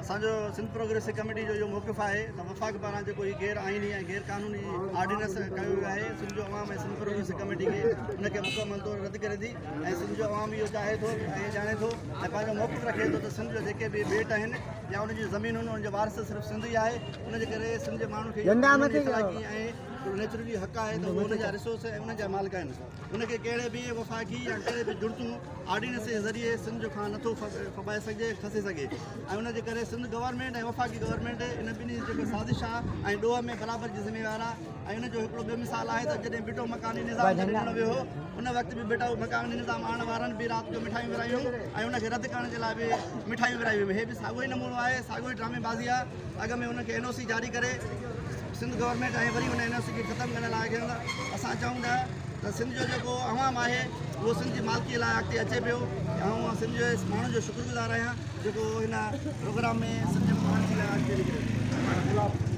असांजो Sindh progressive committee जो इहो मौक़िफ़ आहे त वफ़ाक़ पारां जेको हीउ गैर आइनी ऐं गैर क़ानूनी ऑर्डिनेंस कयो वियो आहे सिंध जो अवाम ऐं सिंध प्रोग्रेसिव कमेटी खे उनखे मुकमल तौर रद्द करे थी ऐं सिंध जो अवाम इहो चाहे थो ऐं ॼाणे थो ऐं पंहिंजो मौक़िफ़ रखे थो त सिंध जो जेके बि बेट आहिनि या उनजी ज़मीन आहिनि उनजो वारिस सिर्फ़ु सिंध ई आहे उनजे करे सिंध जे माण्हुनि खे ऐं नेचुरली हक़ आहे त उहो उनजा रिसोर्स ऐं उनजा मालिक आहिनि उनखे कहिड़े बि वफ़ाक़ी या कहिड़े बि जुड़तूं ऑर्डिनेंस जे ज़रिए सिंध जो खां नथो फबाए सघे खसे सघे ऐं उनजे करे सिंध गवर्नमेंट ऐं वफ़ाक़ी गवर्नमेंट इन ॿिन्ही जेको साज़िश आहे ऐं ॾोह में बराबरि जी ज़िम्मेवार आहे ऐं उनजो हिकिड़ो ॿियो मिसाल आहे त जॾहिं बिटो मकानी निज़ाम ॾिनो वियो हो उन वक़्तु बि बिटो मकानी निज़ाम आणण वारनि बि राति जो मिठायूं विरायूं ऐं उनखे रद्द करण जे लाइ बि मिठायूं विरायूं हे बि साॻियो ई नमूनो आहे साॻियो ई ड्रामेबाज़ी आहे अॻ में उनखे NOC जारी करे सिंध गवर्नमेंट ऐं वरी उन NOC खे ख़तमु करण लाइ असां चऊं था त सिंध जो जेको अवाम आहे उहो सिंध जी मालिकीअ लाइ अॻिते अचे पियो ऐं सिंध जे माण्हुनि जो शुक्रगुज़ार आहियां जेको हिन प्रोग्राम में सिंध जे माण्हुनि जे लाइ अॻिते निकिरे